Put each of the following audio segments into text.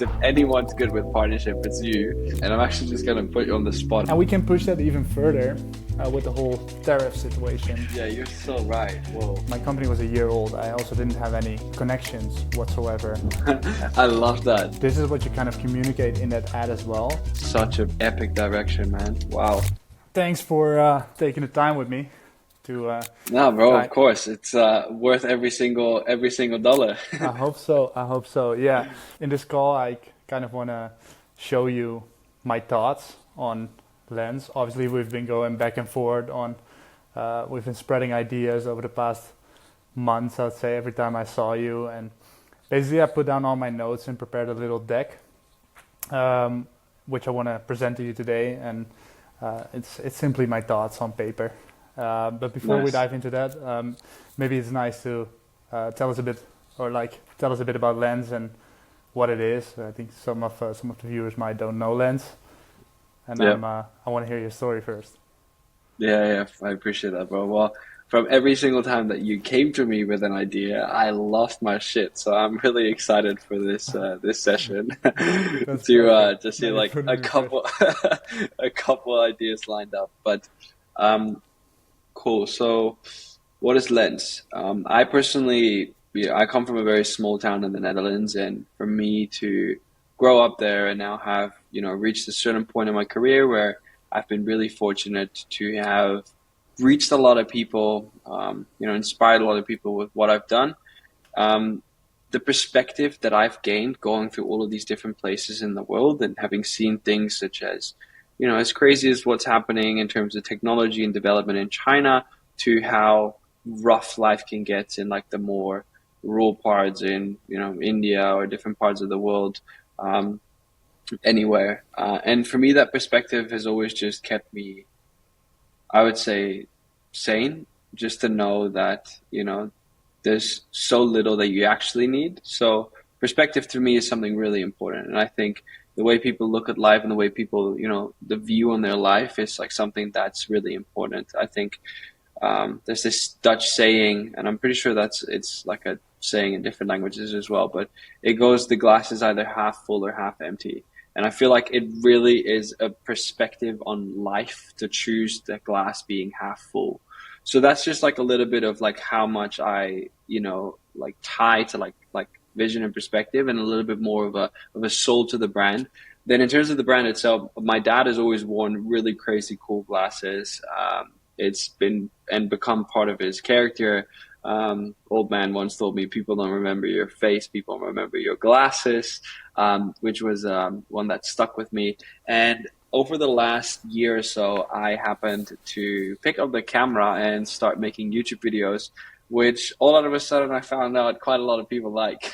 if anyone's good with partnership, it's you. And I'm actually just going to put you on the spot. And we can push that even further with the whole tariff situation. Yeah, you're so right. Whoa. My company was a year old. I also didn't have any connections whatsoever. I love that. This is what you kind of communicate in that ad as well. Such an epic direction, man. Wow. Thanks for taking the time with me. No, bro, of course. It's worth every single dollar. I hope so. Yeah. In this call, I kind of want to show you my thoughts on Lens. Obviously, we've been going back and forth on, we've been spreading ideas over the past months, I'd say, every time I saw you. And basically, I put down all my notes and prepared a little deck, which I want to present to you today. And it's simply my thoughts on paper. But before we dive into that, maybe it's nice to tell us a bit about Lens and what it is. I think some of the viewers might don't know Lens, and I want to hear your story first. Yeah, I appreciate that, bro. Well, from every single time that you came to me with an idea, I lost my shit. So I'm really excited for this session to see like a couple ideas lined up. But cool. So what is Lens? I personally, I come from a very small town in the Netherlands, and for me to grow up there and now have, reached a certain point in my career where I've been really fortunate to have reached a lot of people, inspired a lot of people with what I've done. The perspective that I've gained going through all of these different places in the world and having seen things such as, as crazy as what's happening in terms of technology and development in China to how rough life can get in like the more rural parts in, India or different parts of the world, anywhere. And for me, that perspective has always just kept me, I would say, sane, just to know that, there's so little that you actually need. So perspective to me is something really important. And I think the way people look at life and the way people, the view on their life is like something that's really important. I think there's this Dutch saying, and I'm pretty sure it's like a saying in different languages as well, but it goes, the glass is either half full or half empty. And I feel like it really is a perspective on life to choose the glass being half full. So that's just like a little bit of like how much I, like tie to like vision and perspective, and a little bit more of a soul to the brand. Then in terms of the brand itself, my dad has always worn really crazy cool glasses. It's been and become part of his character. Old man once told me, people don't remember your face, people remember your glasses, which was one that stuck with me. And over the last year or so, I happened to pick up the camera and start making YouTube videos, which all out of a sudden I found out quite a lot of people like.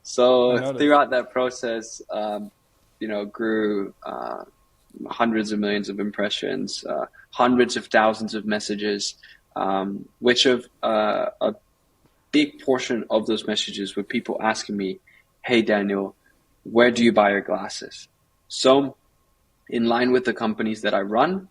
So throughout that process, grew hundreds of millions of impressions, hundreds of thousands of messages, which of a big portion of those messages were people asking me, "Hey Daniel, where do you buy your glasses?" So in line with the companies that I run,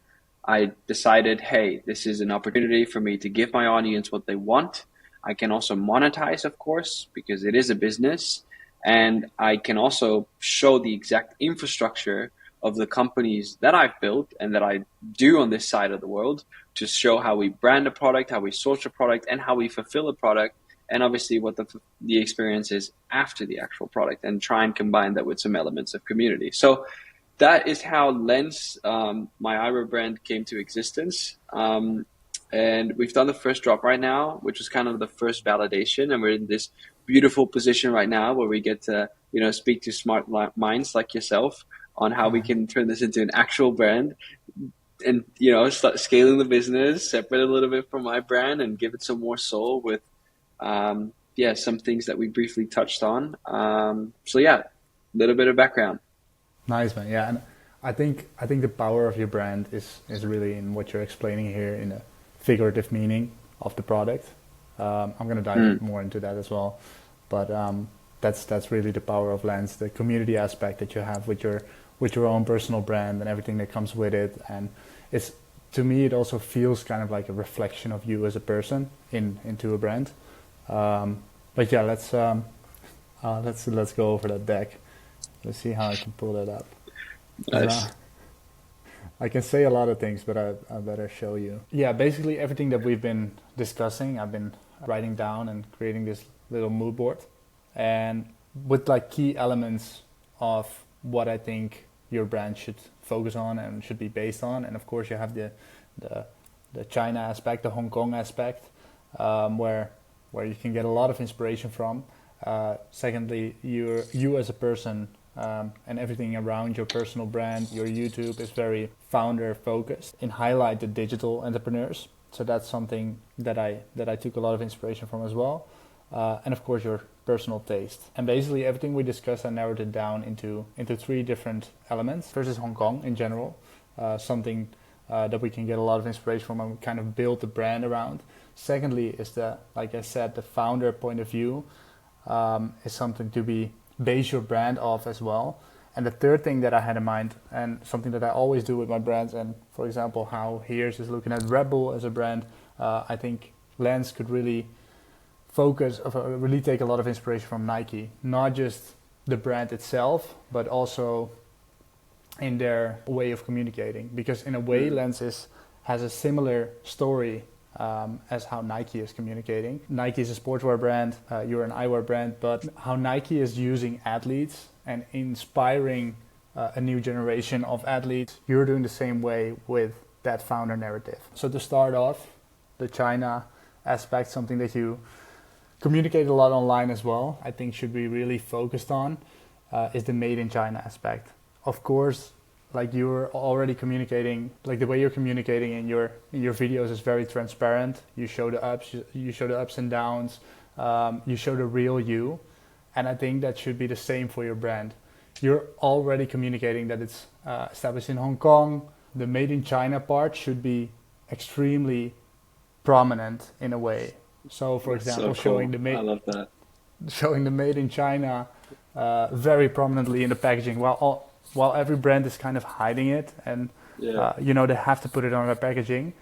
I decided, hey, this is an opportunity for me to give my audience what they want. I can also monetize, of course, because it is a business. And I can also show the exact infrastructure of the companies that I've built and that I do on this side of the world to show how we brand a product, how we source a product, and how we fulfill a product, and obviously what the experience is after the actual product, and try and combine that with some elements of community. So that is how Lens, my eyewear brand, came to existence. And we've done the first drop right now, which was kind of the first validation. And we're in this beautiful position right now where we get to, speak to smart minds like yourself on how we can turn this into an actual brand and, start scaling the business, separate a little bit from my brand and give it some more soul with, some things that we briefly touched on. A little bit of background. Nice, man. Yeah, and I think the power of your brand is really in what you're explaining here in a figurative meaning of the product. I'm going to dive more into that as well, but that's really the power of Lens, the community aspect that you have with your own personal brand and everything that comes with it. And it's, to me, it also feels kind of like a reflection of you as a person into a brand. But yeah, let's go over that deck. Let's see how I can pull that up. 'Cause, Nice. I can say a lot of things, but I better show you. Yeah, basically everything that we've been discussing, I've been writing down and creating this little mood board, and with like key elements of what I think your brand should focus on and should be based on. And of course, you have the China aspect, the Hong Kong aspect, where you can get a lot of inspiration from. Secondly, you as a person, and everything around your personal brand, your YouTube is very founder focused and highlight the digital entrepreneurs. So that's something that I took a lot of inspiration from as well. And of course your personal taste. And basically everything we discussed, I narrowed it down into three different elements. First is Hong Kong in general, something that we can get a lot of inspiration from and kind of build the brand around. Secondly is like I said, the founder point of view is something to be base your brand off as well. And the third thing that I had in mind, and something that I always do with my brands, and for example how Hears is looking at Red Bull as a brand, I think Lens could really really take a lot of inspiration from Nike, not just the brand itself, but also in their way of communicating. Because in a way, Lens has a similar story as how Nike is communicating. Nike is a sportswear brand, you're an eyewear brand, but how Nike is using athletes and inspiring a new generation of athletes, you're doing the same way with that founder narrative. So to start off, the China aspect, something that you communicate a lot online as well, I think should be really focused on, is the made in China aspect. Of course, like you're already communicating, like the way you're communicating in your videos is very transparent. You show the ups and downs, you show the real you, and I think that should be the same for your brand. You're already communicating that it's established in Hong Kong. The made in China part should be extremely prominent in a way. So, for example, So cool. I love that. showing the made in China very prominently in the packaging, while every brand is kind of hiding it, and Yeah. they have to put it on their packaging,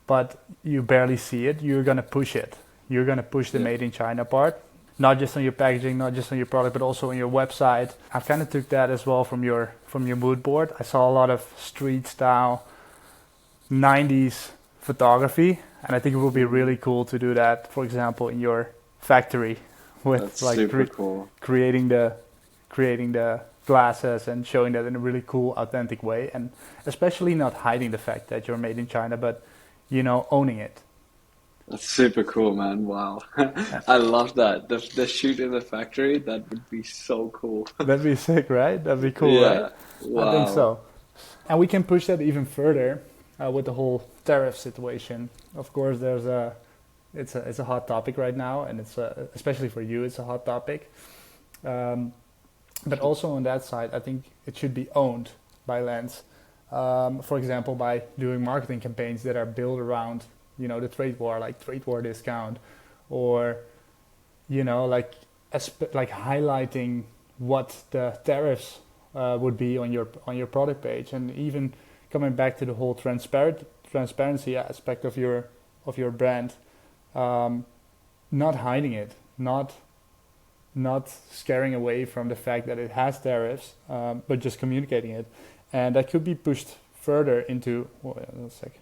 but you barely see it. You're gonna push it. You're gonna push the Yeah. made in China part, not just on your packaging, not just on your product, but also on your website. I kind of took that as well from your mood board. I saw a lot of street style 90s photography, and I think it would be really cool to do that, for example, in your factory with That's like super cool. creating the glasses and showing that in a really cool, authentic way, and especially not hiding the fact that you're made in China, but owning it. That's super cool, man. Wow. I love that. The shoot in the factory, that would be so cool. That'd be sick, right? That'd be cool, right? Yeah. I think Wow. so. And we can push that even further with the whole tariff situation. Of course, it's a hot topic right now, and it's especially for you, it's a hot topic. But also on that side, I think it should be owned by Lens. For example, by doing marketing campaigns that are built around, the trade war, like trade war discount, or like highlighting what the tariffs would be on your product page, and even coming back to the whole transparency aspect of your brand, not hiding it, not scaring away from the fact that it has tariffs, but just communicating it, and that could be pushed further into. Wait a sec.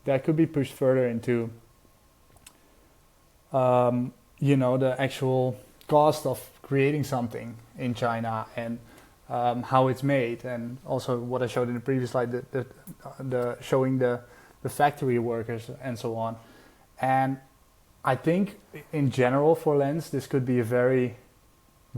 That could be pushed further into, the actual cost of creating something in China, and how it's made, and also what I showed in the previous slide, the showing the factory workers and so on. And I think in general for Lens, this could be a very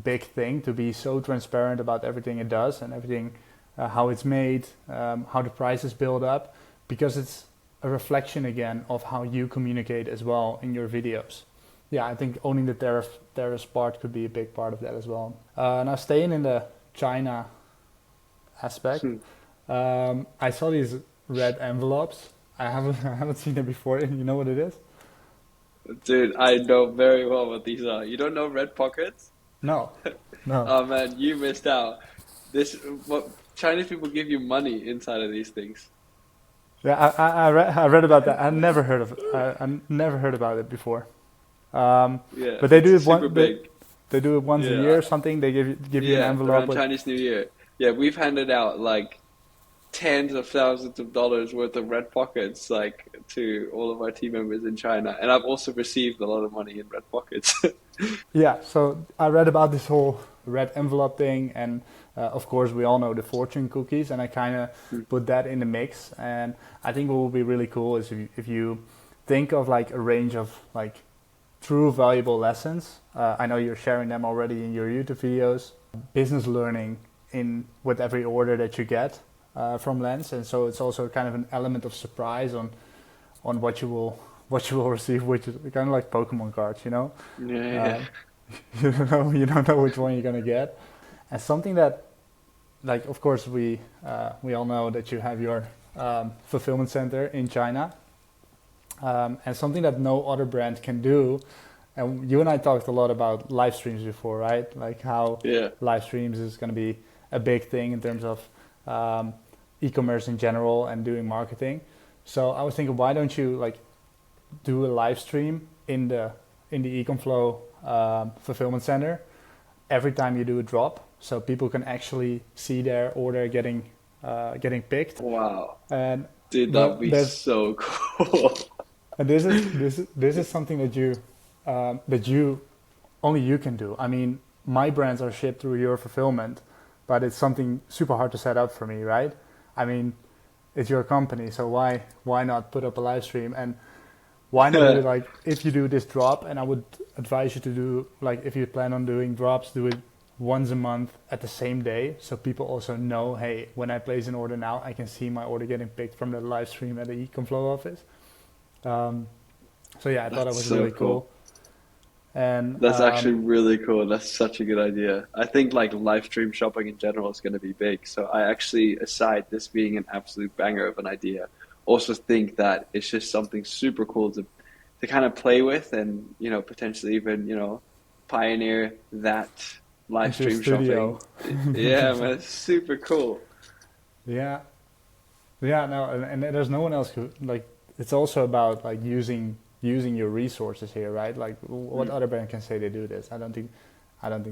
big thing to be so transparent about everything it does and everything, how it's made, how the prices build up, because it's a reflection again of how you communicate as well in your videos. Yeah, I think owning the tariffs part could be a big part of that as well. Now staying in the China aspect, I saw these red envelopes. I haven't seen them before. You know what it is? Dude, I know very well what these are. You don't know red pockets? No, no. Oh man, you missed out. This what Chinese people give you money inside of these things. Yeah, I read about that. I never heard of it. I never heard about it before. Yeah, But they do it's it super one. big. They do it once a year Yeah, or something. They give you an yeah, envelope around with. Chinese New Year. Yeah, we've handed out like tens of thousands of dollars worth of red pockets like to all of our team members in China, and I've also received a lot of money in red pockets. Yeah, so I read about this whole red envelope thing, and of course we all know the fortune cookies, and I kind of put that in the mix. And I think what would be really cool is if you think of like a range of like true valuable lessons. I know you're sharing them already in your YouTube videos. Business learning in with every order that you get from Lens, and so it's also kind of an element of surprise on what you will receive, which is kind of like Pokemon cards, you know. Yeah, Uh, you don't know which one you're gonna get, and something that like of course we all know that you have your fulfillment center in China, and something that no other brand can do. And you and I talked a lot about live streams before, right? Like how yeah, live streams is going to be a big thing in terms of um, e-commerce in general and doing marketing. So I was thinking, why don't you like do a live stream in the Econflow fulfillment center every time you do a drop, so people can actually see their order getting picked. wow, And dude, that would but be there's so cool. and this is something that you only you can do. I mean, my brands are shipped through your fulfillment, but it's something super hard to set up for me, right? I mean, it's your company, so why not put up a live stream, and why not do it like if you do this drop? And I would advise you to do like if you plan on doing drops, do it once a month at the same day, so people also know, hey, when I place an order now, I can see my order getting picked from the live stream at the Econflow office. Um, so yeah, I thought that That's was so really cool. cool. And That's actually really cool. That's such a good idea. I think like live stream shopping in general is going to be big. So I actually, aside this being an absolute banger of an idea, also think that it's just something super cool to kind of play with and, potentially even, pioneer that live into a stream shopping. studio. Yeah, man, it's super cool. Yeah, yeah, no, and there's no one else who like. It's also about like using your resources here, right? Like, what Mm, other brand can say they do this? I don't think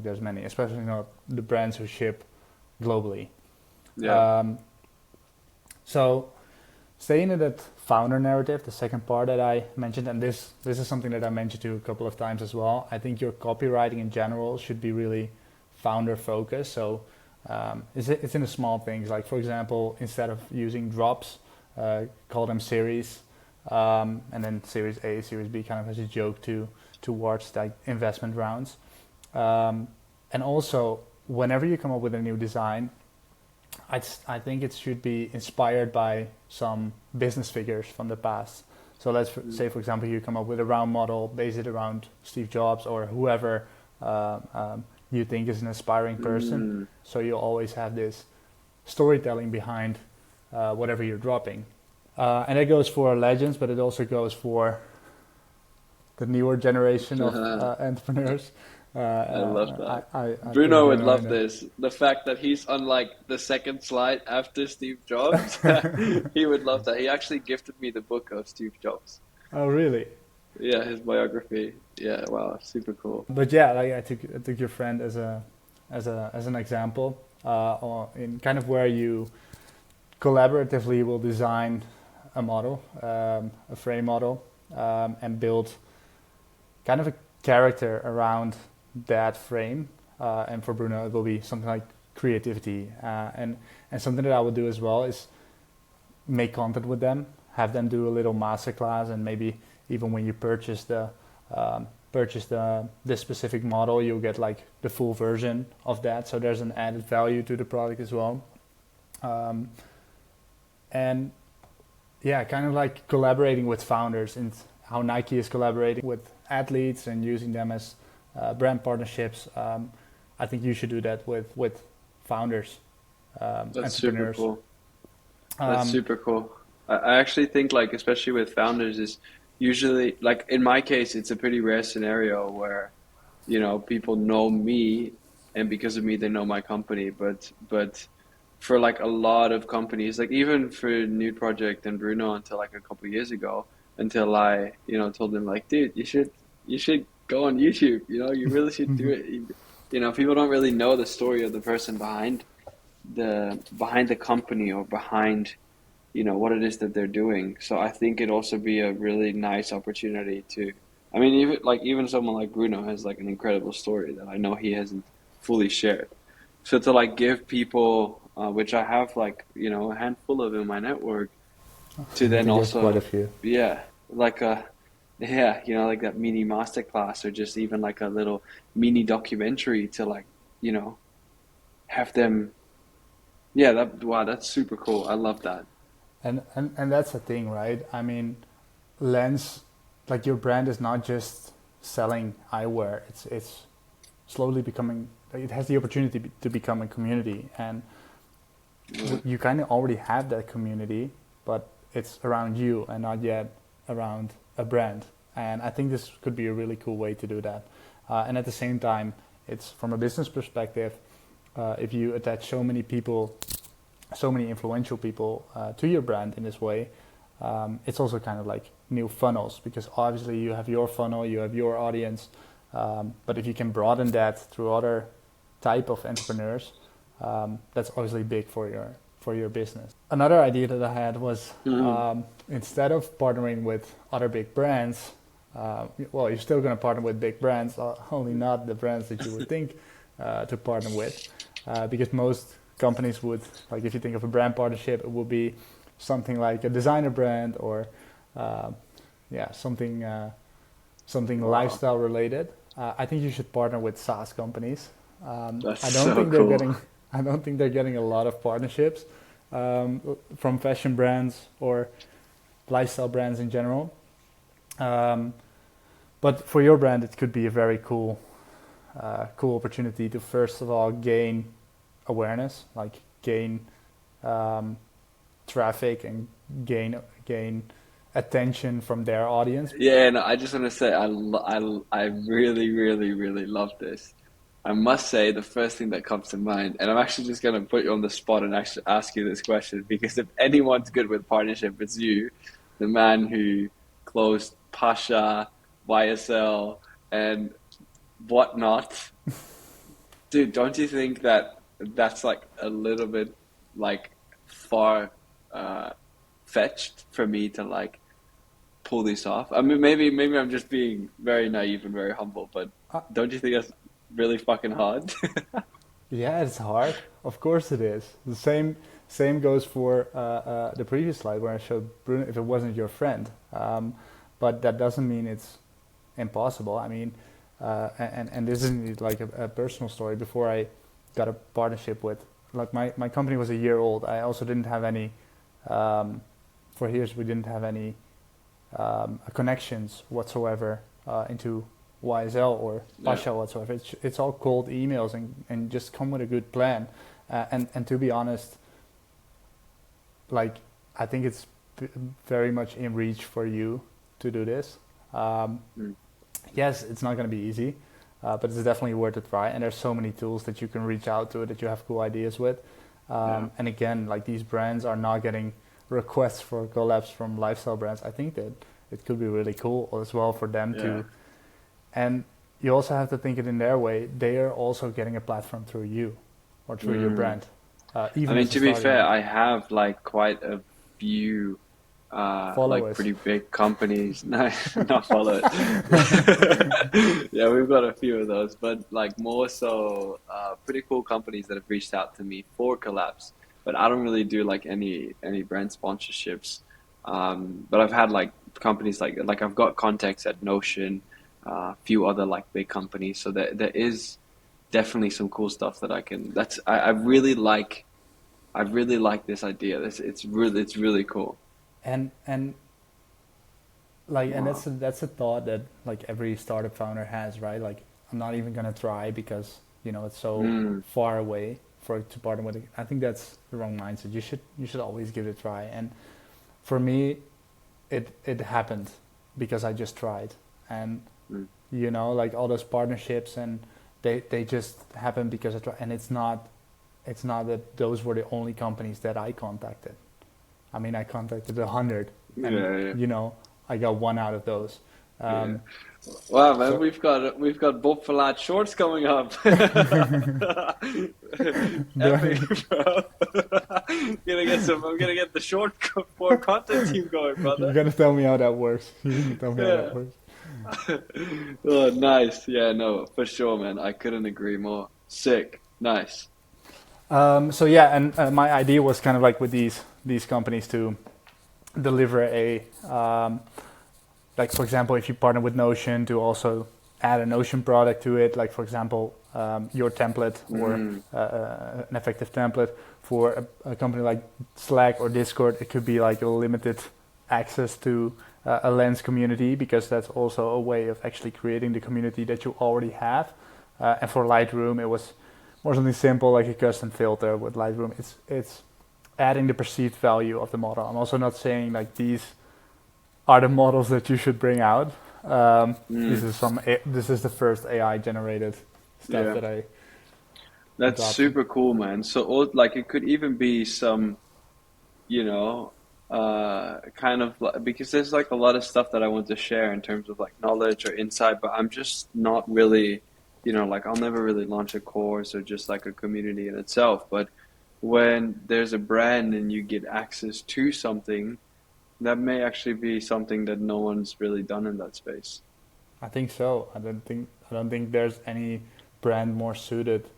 there's many, especially not the brands who ship globally. yeah. Um, so, staying in that founder narrative, the second part that I mentioned, and this is something that I mentioned to you a couple of times as well. I think your copywriting in general should be really founder focused. So it's in the small things. Like for example, instead of using drops, call them series, and then series A, series B, kind of as a joke towards like investment rounds. Um, and also, whenever you come up with a new design, I think it should be inspired by some business figures from the past. So Mm, say, for example, you come up with a round model, base it around Steve Jobs or whoever you think is an aspiring person. mm. So you'll always have this storytelling behind whatever you're dropping. And that goes for legends, but it also goes for the newer generation of entrepreneurs. I love that. I put Bruno would Bruno in love there. this. The fact that he's on like the second slide after Steve Jobs. He would love that. He actually gifted me the book of Steve Jobs. Oh, really? Yeah, his biography. Yeah, wow, super cool. But yeah, like I took your friend as an example, in kind of where you collaboratively will design a model, a frame model, and build kind of a character around that frame. And for Bruno, it will be something like creativity, and something that I would do as well is make content with them, have them do a little masterclass, and maybe even when you purchase the this specific model, you'll get like the full version of that. So there's an added value to the product as well. Um, and yeah, kind of like collaborating with founders and how Nike is collaborating with athletes and using them as brand partnerships. I think you should do that with founders, That's super entrepreneurs. cool. That's Um, super cool. I actually think like especially with founders is usually like in my case it's a pretty rare scenario where people know me and because of me they know my company but for like a lot of companies like even for Nude Project and Bruno until like a couple years ago until I told them like dude you should go on YouTube. You know, you really should do it. You know, people don't really know the story of the person behind the company or behind, you know, what it is that they're doing. So I think it'd also be a really nice opportunity to, I mean, even someone like Bruno has like an incredible story that I know he hasn't fully shared. So to like give people, which I have like, you know, a handful of in my network, to I then think there's quite a also, few. yeah, like a, yeah, you know, like that mini masterclass or just even like a little mini documentary to like, you know, have them, yeah, that, wow, that's super cool. I love that. And that's the thing, right? I mean, Lens, like your brand is not just selling eyewear. It's slowly becoming. It has the opportunity to become a community, and Yeah. you kind of already have that community, but it's around you and not yet around a brand. And I think this could be a really cool way to do that. And at the same time, it's from a business perspective. If you attach so many people, so many influential people to your brand in this way, it's also kind of like new funnels because obviously you have your funnel, you have your audience, but if you can broaden that through other type of entrepreneurs, that's obviously big for your business. Another idea that I had was Mhm. instead of partnering with other big brands, well, you're still going to partner with big brands, only not the brands that you would think to partner with, because most companies would, like if you think of a brand partnership, it would be something like a designer brand or uh, yeah, something Wow, lifestyle related. I think you should partner with SaaS companies. that's I don't so think they're cool. getting I don't think they're getting a lot of partnerships from fashion brands or lifestyle brands in general. Um, but for your brand, it could be a very cool opportunity to first of all gain awareness, like gain um, traffic and gain attention from their audience. Yeah, and I just want to say I really, really, really love this. I must say the first thing that comes to mind, and I'm actually just going to put you on the spot and actually ask you this question because if anyone's good with partnership, it's you, the man who closed Pasha, YSL, and whatnot. Dude, don't you think that that's like a little bit like far uh fetched for me to like pull this off? I mean, maybe I'm just being very naive and very humble, but Uh, don't you think that's really fucking hard? yeah, it's hard. Of course it is. The same goes for the previous slide where I showed Bruno. If it wasn't your friend, but that doesn't mean it's impossible. I mean, and this isn't like a personal story. Before I got a partnership with, like my company was a year old. I also didn't have any. For years, we didn't have any connections whatsoever into YSL or Yeah. Pasha whatsoever. It's all cold emails and just come with a good plan. And to be honest, like I think it's very much in reach for you to do this. Um, Mm. yes, it's not going to be easy, but it's definitely worth a try. And there's so many tools that you can reach out to that you have cool ideas with. Yeah. And again, like these brands are not getting requests for collabs from lifestyle brands. I think that it could be really cool as well for them Yeah. to. And you also have to think it in their way. They are also getting a platform through you or through your Mm. brand, I even mean, as a to be starting fair, one. I have like quite a few like Followers. pretty big companies. No, not follow it. Yeah, we've got a few of those, but like more so pretty cool companies that have reached out to me for collabs. But I don't really do like any brand sponsorships. But I've had like companies like I've got contacts at Notion, a few other like big companies. So there is definitely some cool stuff that I can. I really like this idea. It's really cool. And like and Wow. that's a thought that like every startup founder has, right? Like I'm not even gonna try because it's so Mm, far away for it to partner with it. I think that's the wrong mindset. You should always give it a try. And for me, it happened because I just tried. And mm, like all those partnerships and they just happened because I tried. And it's not that those were the only companies that I contacted. I mean, I contacted 100, and yeah, yeah. I got one out of those. Yeah. Wow, man, So we've got Bob Verlaat shorts coming up. Epic, the, bro. I'm gonna get the form content team going, you're brother. gonna tell me how that works. You're gonna tell me how that Yeah. works. Oh, nice. Yeah, no, for sure, man. I couldn't agree more. Sick. Nice. So yeah, and my idea was kind of like with these companies to deliver a like for example, if you partner with Notion to also add a Notion product to it, like for example, your template or Mm, an effective template for a company like Slack or Discord, it could be like a limited access to a Lens community because that's also a way of actually creating the community that you already have. And for Lightroom, it was more something simple like a custom filter with Lightroom. It's adding the perceived value of the model. I'm also not saying like these are the models that you should bring out. This mm, is this is the first AI generated stuff yeah. that I That's adopted. super cool, man. So, like, it could even be some, you know, kind of because there's like a lot of stuff that I want to share in terms of like knowledge or insight, but I'm just not really, like I'll never really launch a course or just like a community in itself. But when there's a brand and you get access to something, that may actually be something that no one's really done in that space. I think so. I don't think there's any brand more suited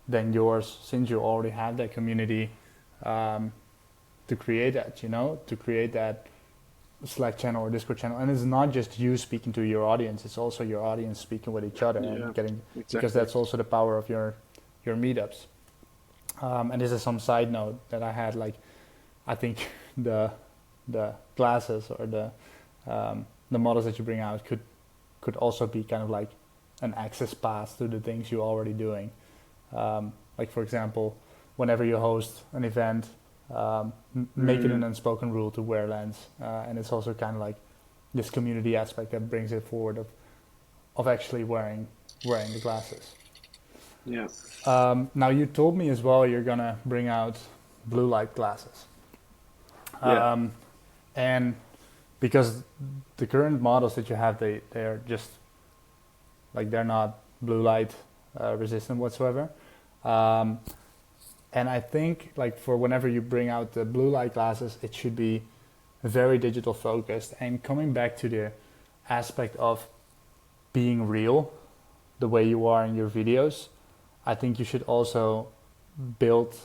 than yours since you already have that community um, to create that. To create that Slack channel or Discord channel, and it's not just you speaking to your audience; it's also your audience speaking with each other and Yeah, getting because exactly. that's also the power of your meetups. And this is some side note that I had like I think the glasses or the models that you bring out could also be kind of like an access pass to the things you're already doing. Like for example, whenever you host an event, make it an Mm, unspoken rule to wear lens, and it's also kind of like this community aspect that brings it forward of actually wearing the glasses. yeah, Now you told me as well you're gonna bring out blue light glasses. yeah. Um, and because the current models that you have, they're just like they're not blue light resistant whatsoever. Um, and I think like for whenever you bring out the blue light glasses, it should be very digital focused. And coming back to the aspect of being real, the way you are in your videos, I think you should also build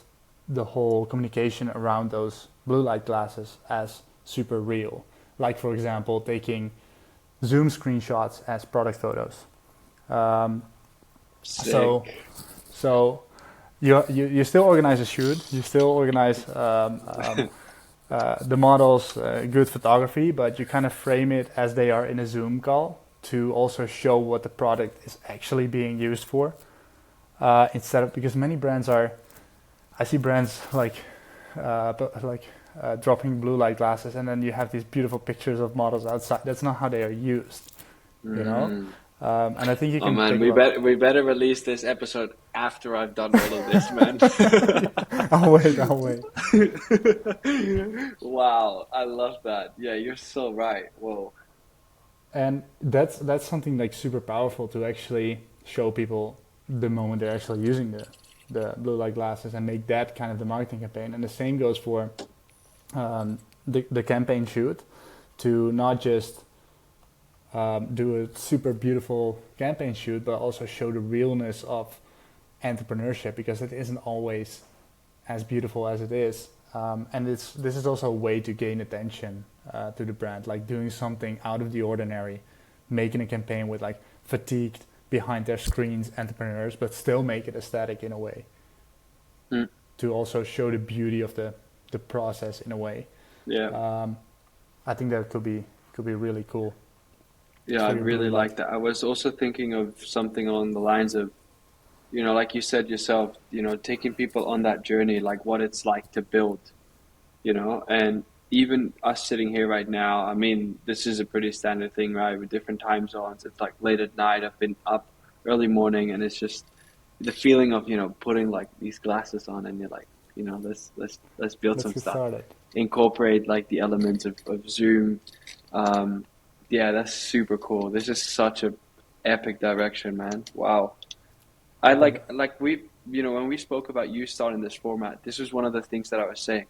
the whole communication around those blue light glasses as super real. Like for example, taking Zoom screenshots as product photos. Um, so Sick. so you still organize a shoot, you still organize the models, good photography, but you kind of frame it as they are in a Zoom call to also show what the product is actually being used for. Instead of because many brands are, I see brands like dropping blue light glasses, and then you have these beautiful pictures of models outside. That's not how they are used, you know. Mm. And I think you Oh can man, take a we lot. better release this episode after I've done all of this, man. I'll wait. I'll wait. Wow, I love that. Yeah, you're so right. Whoa. And that's something like super powerful to actually show people the moment they're actually using the blue light glasses and make that kind of the marketing campaign. And the same goes for the campaign shoot to not just do a super beautiful campaign shoot, but also show the realness of entrepreneurship because it isn't always as beautiful as it is. And this is also a way to gain attention to the brand, like doing something out of the ordinary, making a campaign with like fatigued behind their screens entrepreneurs, but still make it aesthetic in a way Mm, to also show the beauty of the process in a way. yeah. Um, I think that could be really cool Yeah, for I'd your blue really light. like that. I was also thinking of something along the lines of, like you said yourself, taking people on that journey, like what it's like to build, and even us sitting here right now, I mean, this is a pretty standard thing, right? With different time zones. It's like late at night, I've been up early morning, and it's just the feeling of, putting like these glasses on and you're like, let's build Let's some get stuff. started. Incorporate like the elements of Zoom, um, Yeah, that's super cool. This is such a epic direction, man. Wow. I But like we when we spoke about you starting this format, this was one of the things that I was saying.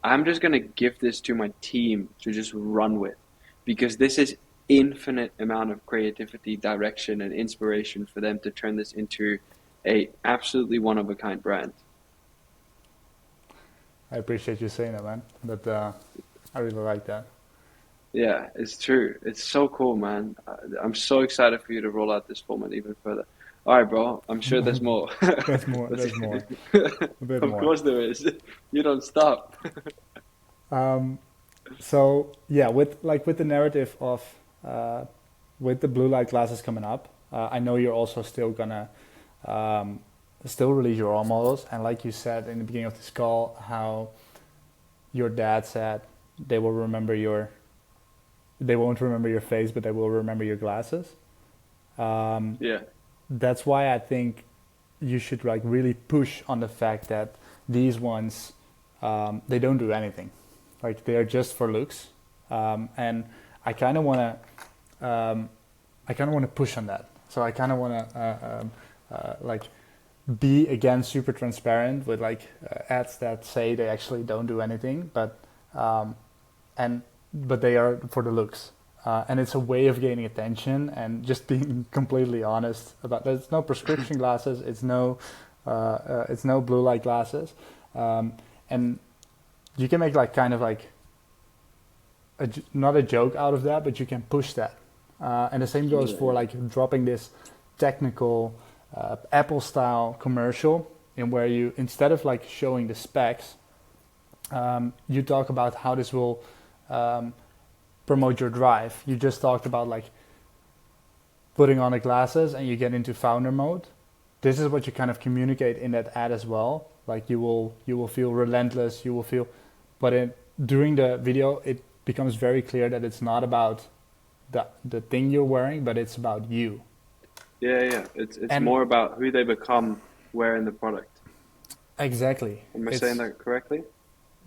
I'm just gonna give this to my team to just run with because this is infinite amount of creativity, direction, and inspiration for them to turn this into a absolutely one of a kind brand. I appreciate you saying that, man. But I really like that. Yeah, it's true. It's so cool, man. I'm so excited for you to roll out this format even further. All right, bro. I'm sure there's more. There's more. Let's- There's more. A bit Of more. course there is. You don't stop. Um, so yeah, with the narrative of uh, with the blue light glasses coming up, I know you're also still gonna um, still release your own models, and like you said in the beginning of this call, how your dad said they will remember your they won't remember your face, but they will remember your glasses. Um, Yeah. that's why I think you should like really push on the fact that these ones they don't do anything, like they are just for looks, and I kind of want to push on that. So I kind of want to like be again super transparent with like ads that say they actually don't do anything, um, and but they are for the looks. And it's a way of gaining attention and just being completely honest about that. It's no prescription glasses. It's no blue light glasses, and you can make like kind of like not a joke out of that, but you can push that. And the same goes for Yeah. like dropping this technical Apple style commercial in where you instead of like showing the specs, you talk about how this will um, promote your drive. You just talked about like putting on the glasses and you get into founder mode. This is what you kind of communicate in that ad as well. Like you will feel relentless. You will feel, but during the video it becomes very clear that it's not about the thing you're wearing, but it's about you. Yeah, yeah. It's And more about who they become wearing the product. exactly, Am I saying it's that correctly?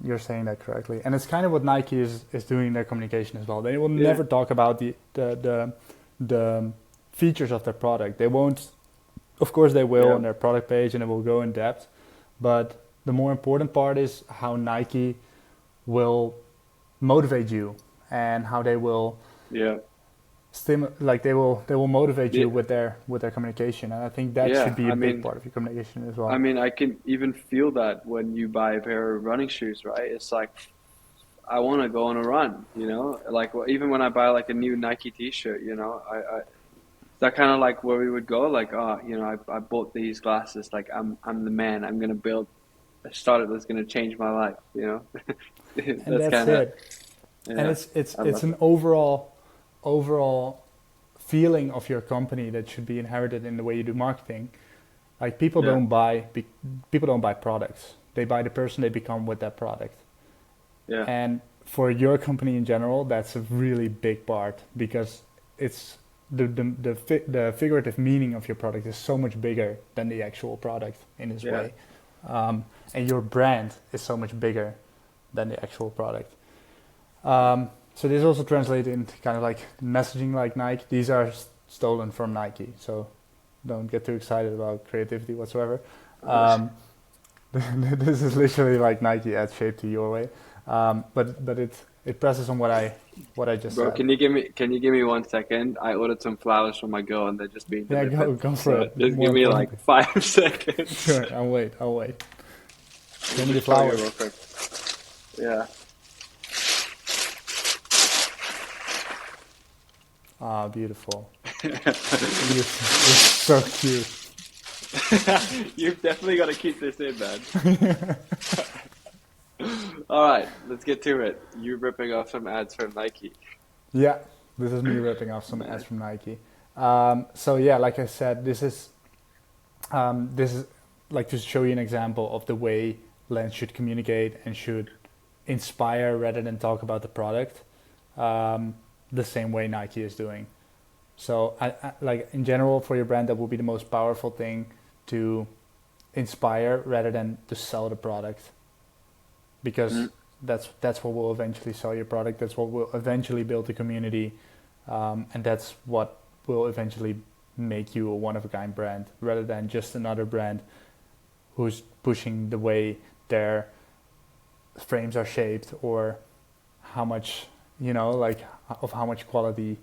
you're saying that correctly, and it's kind of what Nike is doing in their communication as well. They will Yeah. never talk about the features of their product. They won't. Of course, they will Yeah. on their product page, and it will go in depth. But the more important part is how Nike will motivate you and how they will Yeah. like they will motivate Yeah. you with their communication. And I think that should Yeah. be a big part of your communication as well. I can even feel that when you buy a pair of running shoes, right? It's like I want to go on a run, you know? Like even when I buy like a new Nike t-shirt, I that kind of like where we would go, like, oh, I bought these glasses, like I'm the man. I'm gonna build a startup that's gonna change my life, you know? And That's that's kind of it. And yeah, it's I it's love an that. overall feeling of your company that should be inherited in the way you do marketing. Like Yeah, people don't buy products. They buy the person they become with that product. yeah, And for your company in general, that's a really big part because it's the figurative meaning of your product is so much bigger than the actual product in this yeah, way, and your brand is so much bigger than the actual product. So this also translates into kind of like messaging like Nike. These are stolen from Nike, so don't get too excited about creativity whatsoever. nice. Um, this is literally like Nike ad shaped to your way, but it presses on what I just Bro, said. can you give me 1 second? I ordered some flowers for my girl and they're just being Yeah, delivered. go for So it. just More give me like importantly, 5 seconds. sure. I'll wait. Let Show me me the just show you real flowers. quick. Yeah. Ah, beautiful. You're so cute. You've definitely got to keep this in, man. All right, let's get to it. You ripping off some ads from Nike. Yeah, this is me ripping off some ads Nice. from Nike. So yeah, like I said, this is like to show you an example of the way Lens should communicate and should inspire rather than talk about the product, the same way Nike is doing. So I like in general for your brand, that will be the most powerful thing to inspire rather than to sell the product, because Mm, that's what will eventually sell your product. That's what will eventually build the community, And that's what will eventually make you a one-of-a-kind brand, rather than just another brand who's pushing the way their frames are shaped, or how much, like, of how much quality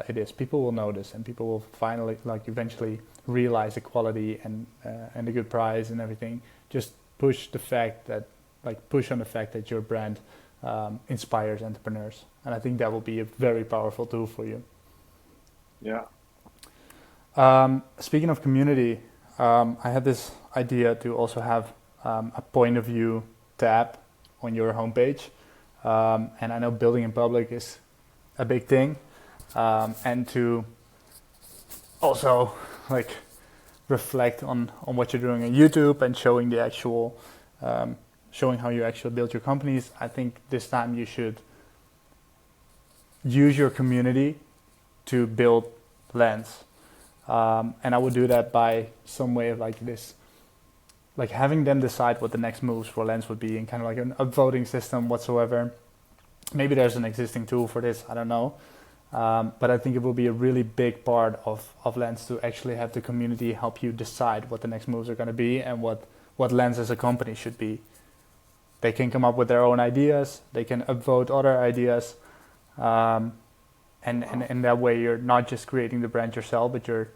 it is. People will notice, and people will finally, like, eventually realize the quality and the good price and everything. Just push the fact that, like, push on the fact that your brand inspires entrepreneurs, and I think that will be a very powerful tool for you. Yeah. Speaking of community, I had this idea to also have a point of view tab on your homepage, and I know building in public is a big thing, and to also, like, reflect on what you're doing on YouTube and showing the actual, showing how you actually build your companies. I think this time you should use your community to build Lens. And I would do that by some way of, like, this, like, having them decide what the next moves for Lens would be, and kind of like an upvoting system whatsoever. Maybe there's an existing tool for this, I don't know. But I think it will be a really big part of Lens to actually have the community help you decide what the next moves are going to be, and what Lens as a company should be. They can come up with their own ideas, they can upvote other ideas, and in that way you're not just creating the brand yourself, but your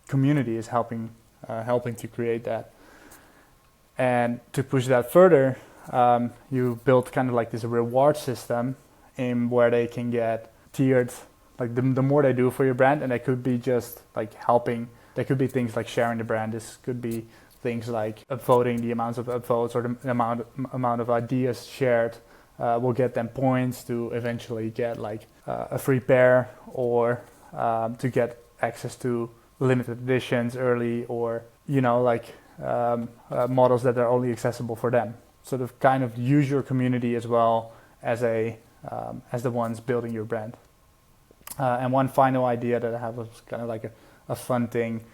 community is helping to create that. And to push that further, you build kind of like this reward system in where they can get tiered, like the more they do for your brand, and they could be just like helping. There could be things like sharing the brand. This could be things like upvoting, the amounts of upvotes or the amount of ideas shared will get them points to eventually get like a free pair, or to get access to limited editions early, or like models that are only accessible for them. Sort of kind of use your community as well as the ones building your brand. And one final idea that I have was kind of like a fun thing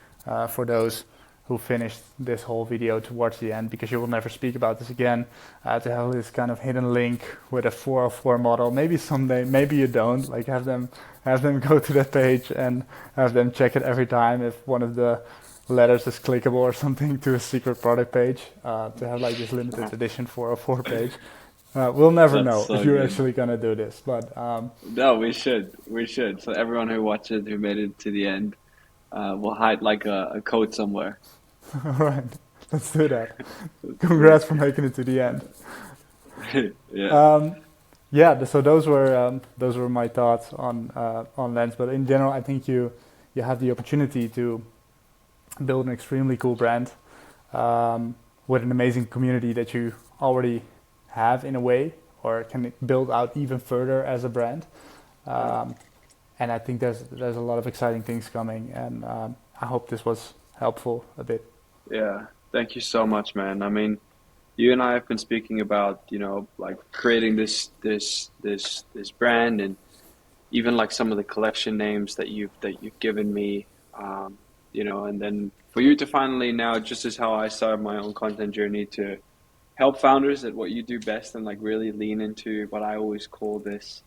for those who finished this whole video towards the end, because you will never speak about this again, to have this kind of hidden link with a 404 model. Maybe someday, maybe you don't, like have them go to that page and have them check it every time if one of the letters is clickable or something, to a secret product page, to have like this limited edition 404 page. We'll never know So if you're good. actually gonna do this, but No, we should. So everyone who watches, who made it to the end, will hide like a code somewhere. all right, let's do that. Congrats for making it to the end. Yeah. Yeah, so those were my thoughts on Lens. But in general, I think you have the opportunity to build an extremely cool brand with an amazing community that you already have in a way, or can build out even further as a brand. And I think there's a lot of exciting things coming, and I hope this was helpful a bit. Yeah. Thank you so much, man. I mean, you and I have been speaking about, like creating this brand, and even like some of the collection names that you've given me, and then for you to finally now, just as how I started my own content journey, to help founders at what you do best, and like really lean into what I always call this.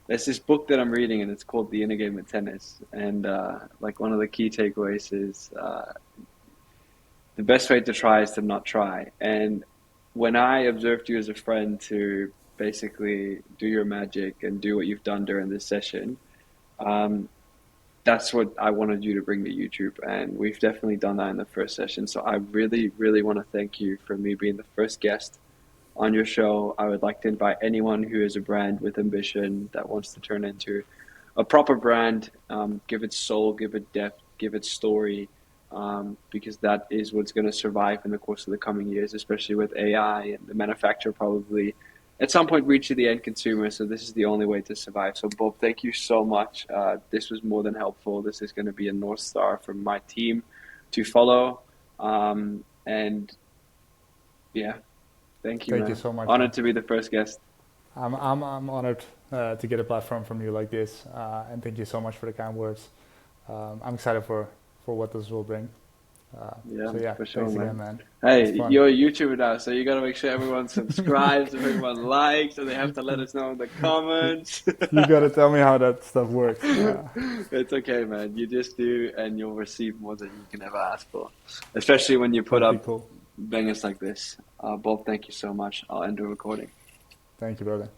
There's this book that I'm reading, and it's called The Inner Game of Tennis. And like one of the key takeaways is the best way to try is to not try. And when I observed you as a friend to basically do your magic and do what you've done during this session, that's what I wanted you to bring to YouTube. And we've definitely done that in the first session. So I really, really want to thank you for me being the first guest on your show. I would like to invite anyone who is a brand with ambition that wants to turn into a proper brand, give it soul, give it depth, give it story, because that is what's going to survive in the course of the coming years, especially with AI and the manufacturer probably at some point reaching the end consumer. So this is the only way to survive. So Bob, thank you so much. This was more than helpful. This is going to be a North Star for my team to follow. And yeah, thank you, Thank you man. so much, man. Honored to be the first guest. I'm honored to get a platform from you like this, and thank you so much for the kind words. I'm excited for what this will bring. Yeah, So yeah, for sure, thanks again, man. man. It's Hey, fun. you're a YouTuber now, so you gotta make sure everyone subscribes, everyone likes, and they have to let us know in the comments. You gotta tell me how that stuff works. It's okay, man. You just do, and you'll receive more than you can ever ask for. Especially when you put That'd be up cool. bangers like this. Bob, thank you so much. I'll end the recording. Thank you, brother.